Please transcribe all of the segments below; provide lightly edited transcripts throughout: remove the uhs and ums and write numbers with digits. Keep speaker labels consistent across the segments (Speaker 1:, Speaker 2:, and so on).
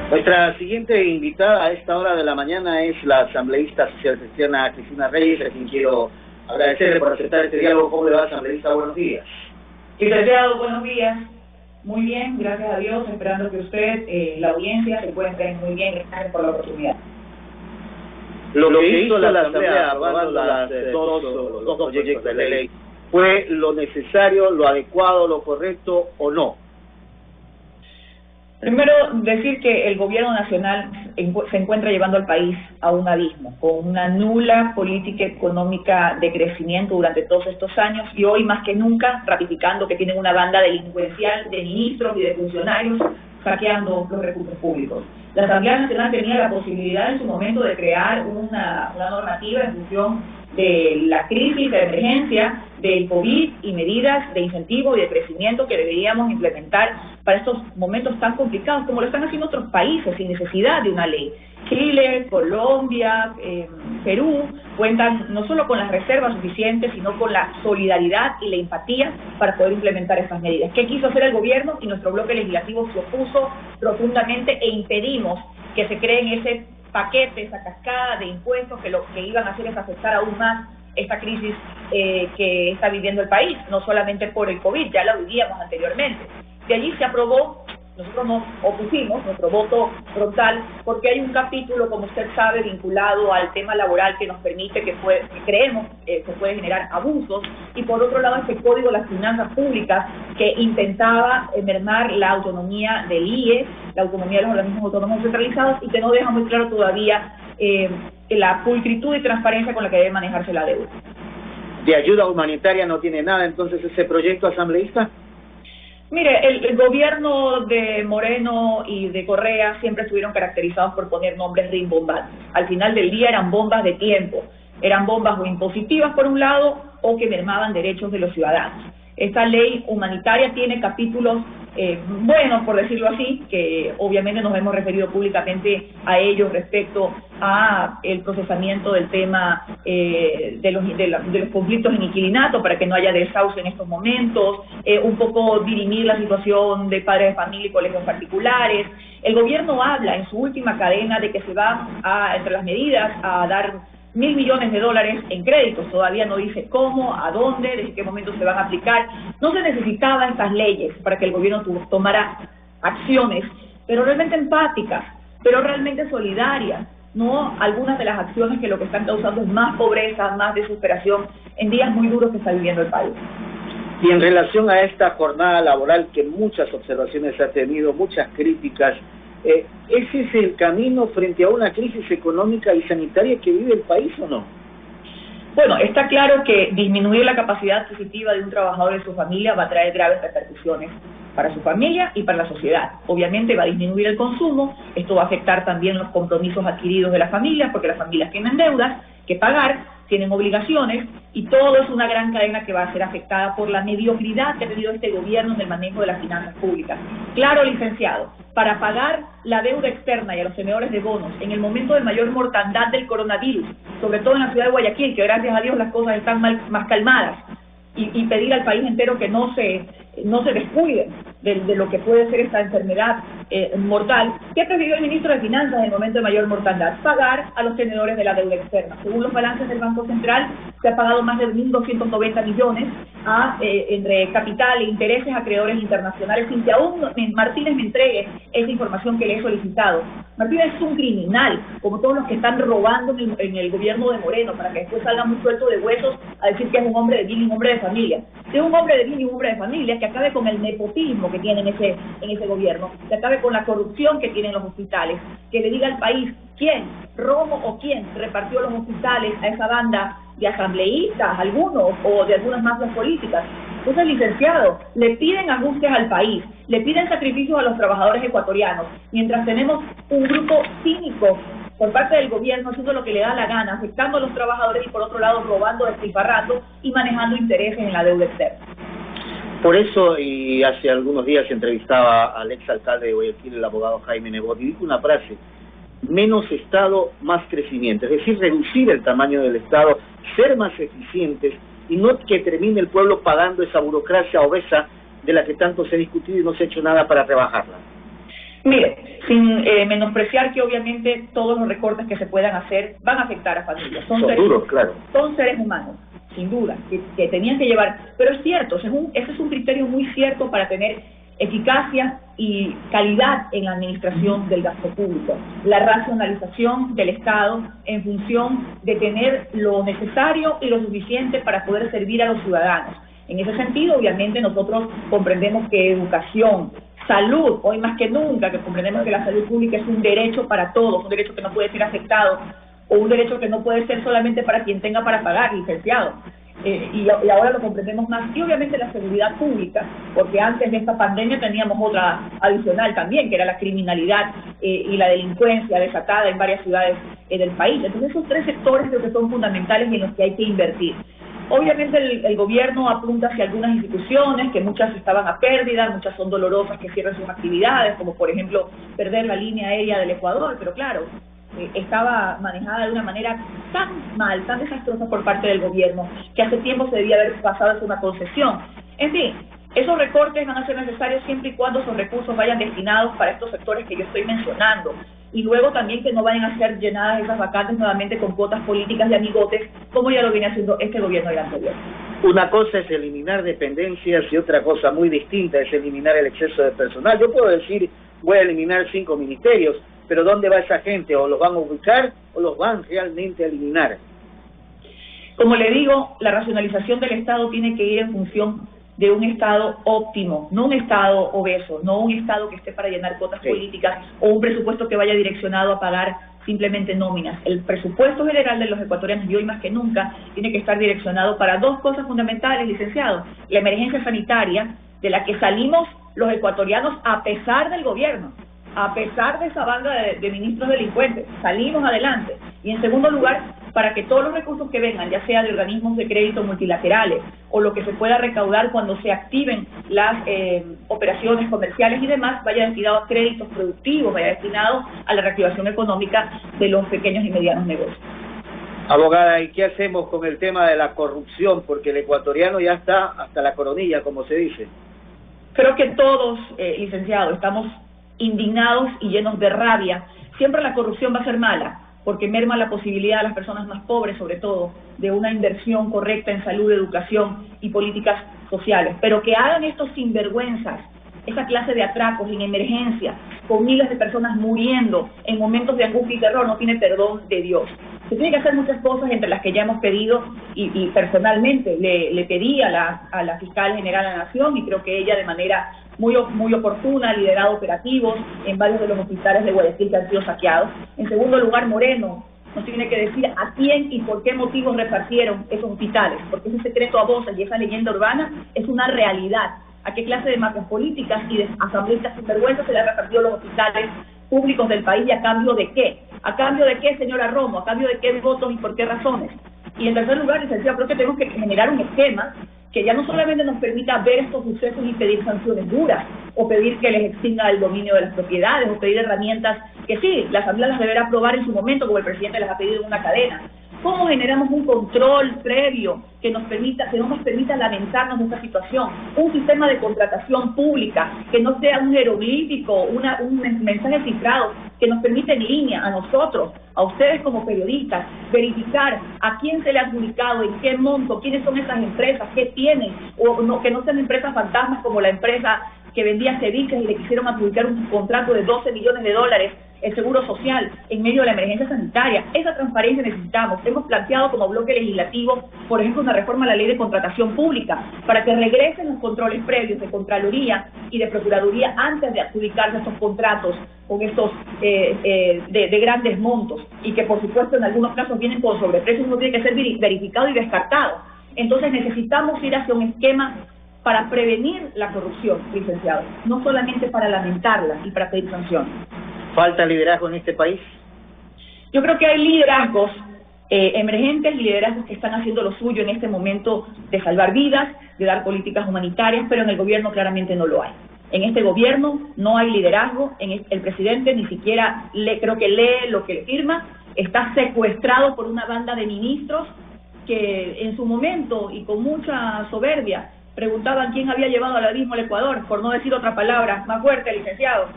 Speaker 1: Nuestra siguiente invitada a esta hora de la mañana es la asambleísta social cristiana Cristina Reyes, a quien quiero agradecerle por aceptar este diálogo. ¿Cómo le va, asambleísta? Buenos días.
Speaker 2: Licenciado, buenos días. Muy bien, gracias a Dios, esperando que usted, la audiencia, se encuentren muy bien. Gracias por la oportunidad.
Speaker 1: Lo que hizo la Asamblea aprobando los dos proyectos de ley, ¿fue lo necesario, lo adecuado, lo correcto o no?
Speaker 2: Primero, decir que el gobierno nacional se encuentra llevando al país a un abismo, con una nula política económica de crecimiento durante todos estos años, y hoy más que nunca ratificando que tienen una banda delincuencial de ministros y de funcionarios saqueando los recursos públicos. La Asamblea Nacional tenía la posibilidad en su momento de crear una normativa en función de la crisis, de emergencia, del COVID y medidas de incentivo y de crecimiento que deberíamos implementar para estos momentos tan complicados como lo están haciendo otros países sin necesidad de una ley. Chile, Colombia, Perú cuentan no solo con las reservas suficientes, sino con la solidaridad y la empatía para poder implementar estas medidas. ¿Qué quiso hacer el gobierno? Y nuestro bloque legislativo se opuso rotundamente e impedimos que se creen ese paquete, esa cascada de impuestos que lo que iban a hacer es afectar aún más esta crisis que está viviendo el país, no solamente por el COVID, ya la vivíamos anteriormente. De allí se aprobó, nosotros nos opusimos, nuestro voto frontal, porque hay un capítulo, como usted sabe, vinculado al tema laboral que nos permite, que creemos se puede generar abusos, y por otro lado este Código de las Finanzas Públicas que intentaba mermar la autonomía del IE, la autonomía de los organismos autónomos centralizados, y que no deja muy claro todavía la pulcritud y transparencia con la que debe manejarse la deuda.
Speaker 1: ¿De ayuda humanitaria no tiene nada entonces ese proyecto, asambleísta?
Speaker 2: Mire, el gobierno de Moreno y de Correa siempre estuvieron caracterizados por poner nombres rimbombantes. Al final del día eran bombas de tiempo, eran bombas o impositivas por un lado o que mermaban derechos de los ciudadanos. Esta ley humanitaria tiene capítulos buenos, por decirlo así, que obviamente nos hemos referido públicamente a ellos respecto a el procesamiento del tema de los conflictos en inquilinato para que no haya desahucio en estos momentos, un poco dirimir la situación de padres de familia y colegios particulares. El gobierno habla en su última cadena de que se van entre las medidas a dar $1.000 millones en créditos, todavía no dice cómo, a dónde, desde qué momento se van a aplicar. No se necesitaban estas leyes para que el gobierno tomara acciones, pero realmente empáticas, pero realmente solidarias, no algunas de las acciones que lo que están causando es más pobreza, más desesperación en días muy duros que está viviendo el país.
Speaker 1: Y en relación a esta jornada laboral que muchas observaciones ha tenido, muchas críticas, ¿ese es el camino frente a una crisis económica y sanitaria que vive el país o no?
Speaker 2: Bueno, está claro que disminuir la capacidad adquisitiva de un trabajador y su familia va a traer graves repercusiones para su familia y para la sociedad. Obviamente va a disminuir el consumo, esto va a afectar también los compromisos adquiridos de las familias, porque las familias tienen deudas que pagar, tienen obligaciones, y todo es una gran cadena que va a ser afectada por la mediocridad que ha tenido este gobierno en el manejo de las finanzas públicas. Claro, licenciado, para pagar la deuda externa y a los tenedores de bonos en el momento de mayor mortandad del coronavirus, sobre todo en la ciudad de Guayaquil, que gracias a Dios las cosas están más calmadas, y pedir al país entero que no se descuiden de lo que puede ser esta enfermedad mortal. ¿Qué ha preferido el ministro de Finanzas en el momento de mayor mortandad? Pagar a los tenedores de la deuda externa. Según los balances del Banco Central, se ha pagado más de 1.290 millones entre capital e intereses a acreedores internacionales, sin que aún Martínez me entregue esa información que le he solicitado. Martínez es un criminal, como todos los que están robando en el gobierno de Moreno, para que después salga muy suelto de huesos a decir que es un hombre de bien y un hombre de familia. Es un hombre de bien y un hombre de familia que acabe con el nepotismo que tiene en ese gobierno, que acabe con la corrupción que tienen los hospitales, que le diga al país quién, Romo o quién, repartió los hospitales a esa banda de asambleístas, algunos, o de algunas mafias políticas. Entonces, licenciado, le piden ajustes al país, le piden sacrificios a los trabajadores ecuatorianos, mientras tenemos un grupo cínico por parte del gobierno haciendo lo que le da la gana, afectando a los trabajadores y por otro lado robando, despilfarrando y manejando intereses en la deuda externa.
Speaker 1: Por eso, y hace algunos días entrevistaba al exalcalde de Guayaquil, el abogado Jaime Nebot, y dijo una frase: menos Estado, más crecimiento. Es decir, reducir el tamaño del Estado, ser más eficientes y no que termine el pueblo pagando esa burocracia obesa de la que tanto se ha discutido y no se ha hecho nada para rebajarla.
Speaker 2: Mire, sin menospreciar que obviamente todos los recortes que se puedan hacer van a afectar a familias.
Speaker 1: Son duros, claro.
Speaker 2: Son seres humanos, sin duda, que tenían que llevar. Pero es cierto, ese es un criterio muy cierto para tener eficacia y calidad en la administración del gasto público. La racionalización del Estado en función de tener lo necesario y lo suficiente para poder servir a los ciudadanos. En ese sentido, obviamente, nosotros comprendemos que educación, salud, hoy más que nunca, que comprendemos que la salud pública es un derecho para todos, un derecho que no puede ser afectado, o un derecho que no puede ser solamente para quien tenga para pagar, licenciado. Y ahora lo comprendemos más. Y obviamente la seguridad pública, porque antes de esta pandemia teníamos otra adicional también, que era la criminalidad y la delincuencia desatada en varias ciudades del país. Entonces esos tres sectores creo que son fundamentales y en los que hay que invertir. Obviamente el gobierno apunta hacia algunas instituciones, que muchas estaban a pérdida, muchas son dolorosas que cierren sus actividades, como por ejemplo perder la línea aérea del Ecuador, pero claro, estaba manejada de una manera tan mal, tan desastrosa por parte del gobierno, que hace tiempo se debía haber pasado a ser una concesión. En fin, esos recortes van a ser necesarios siempre y cuando esos recursos vayan destinados para estos sectores que yo estoy mencionando. Y luego también que no vayan a ser llenadas esas vacantes nuevamente con cuotas políticas de amigotes, como ya lo viene haciendo este gobierno y el anterior.
Speaker 1: Una cosa es eliminar dependencias y otra cosa muy distinta es eliminar el exceso de personal. Yo puedo decir, voy a eliminar 5 ministerios, pero ¿dónde va esa gente? ¿O los van a ubicar o los van realmente a eliminar?
Speaker 2: Como le digo, la racionalización del Estado tiene que ir en función de un Estado óptimo, no un Estado obeso, no un Estado que esté para llenar cuotas políticas o un presupuesto que vaya direccionado a pagar simplemente nóminas. El presupuesto general de los ecuatorianos, y hoy más que nunca, tiene que estar direccionado para dos cosas fundamentales, licenciado. La emergencia sanitaria, de la que salimos los ecuatorianos a pesar del gobierno, a pesar de esa banda de ministros delincuentes, salimos adelante. Y en segundo lugar, para que todos los recursos que vengan, ya sea de organismos de crédito multilaterales o lo que se pueda recaudar cuando se activen las operaciones comerciales y demás, vaya destinado a créditos productivos, vaya destinado a la reactivación económica de los pequeños y medianos negocios.
Speaker 1: Abogada, ¿y qué hacemos con el tema de la corrupción? Porque el ecuatoriano ya está hasta la coronilla, como se dice.
Speaker 2: Creo que todos, licenciado, estamos indignados y llenos de rabia. Siempre la corrupción va a ser mala, porque merma la posibilidad a las personas más pobres, sobre todo, de una inversión correcta en salud, educación y políticas sociales. Pero que hagan estos sinvergüenzas, esa clase de atracos en emergencia, con miles de personas muriendo en momentos de angustia y terror, no tiene perdón de Dios. Se tiene que hacer muchas cosas, entre las que ya hemos pedido, y personalmente le pedí a la fiscal general de la Nación, y creo que ella de manera muy oportuna, ha liderado operativos en varios de los hospitales de Guayaquil que han sido saqueados. En segundo lugar, Moreno nos tiene que decir a quién y por qué motivos repartieron esos hospitales, porque ese secreto a voces y esa leyenda urbana es una realidad. ¿A qué clase de mafias políticas y de asambleístas sinvergüenzas se le han repartido los hospitales públicos del país y a cambio de qué? ¿A cambio de qué, señora Romo? ¿A cambio de qué votos y por qué razones? Y en tercer lugar, licenciado, creo que tenemos que generar un esquema que ya no solamente nos permita ver estos sucesos y pedir sanciones duras, o pedir que les extinga el dominio de las propiedades, o pedir herramientas que sí, la Asamblea las deberá aprobar en su momento, como el presidente les ha pedido en una cadena. ¿Cómo generamos un control previo que no nos permita lamentarnos de esta situación? Un sistema de contratación pública que no sea un jeroglífico, un mensaje cifrado, que nos permita en línea a nosotros, a ustedes como periodistas, verificar a quién se le ha adjudicado, en qué monto, quiénes son esas empresas, qué tienen, o no, que no sean empresas fantasmas como la empresa que vendía ceviches y le quisieron adjudicar un contrato de $12 millones, el Seguro Social, en medio de la emergencia sanitaria. Esa transparencia necesitamos. Hemos planteado como bloque legislativo, por ejemplo, una reforma a la ley de contratación pública, para que regresen los controles previos de Contraloría y de Procuraduría antes de adjudicarse estos contratos con estos de grandes montos, y que por supuesto en algunos casos vienen con sobreprecios, no tiene que ser verificado y descartado. Entonces necesitamos ir hacia un esquema para prevenir la corrupción, licenciado, no solamente para lamentarla y para pedir sanciones.
Speaker 1: ¿Falta liderazgo en este país?
Speaker 2: Yo creo que hay liderazgos emergentes y liderazgos que están haciendo lo suyo en este momento de salvar vidas, de dar políticas humanitarias, pero en el gobierno claramente no lo hay. En este gobierno no hay liderazgo, el presidente ni siquiera creo que lee lo que firma, está secuestrado por una banda de ministros que en su momento y con mucha soberbia preguntaban quién había llevado al abismo al Ecuador, por no decir otra palabra más fuerte, licenciado.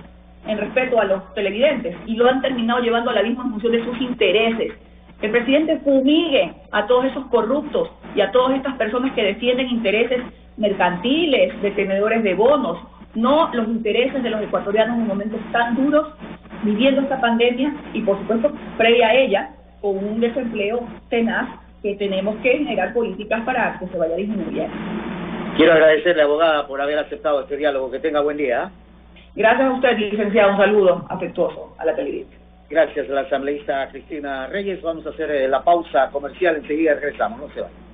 Speaker 2: en respeto a los televidentes y lo han terminado llevando al abismo en función de sus intereses. El presidente fumigue a todos esos corruptos y a todas estas personas que defienden intereses mercantiles, de tenedores de bonos, no los intereses de los ecuatorianos en momentos tan duros, viviendo esta pandemia y por supuesto previa a ella, con un desempleo tenaz que tenemos que generar políticas para que se vaya disminuyendo.
Speaker 1: Quiero agradecerle, abogada, por haber aceptado este diálogo. Que tenga buen día.
Speaker 2: Gracias a usted, licenciado. Un saludo afectuoso a la televidente.
Speaker 1: Gracias a la asambleísta Cristina Reyes. Vamos a hacer la pausa comercial. Enseguida regresamos. No se vayan.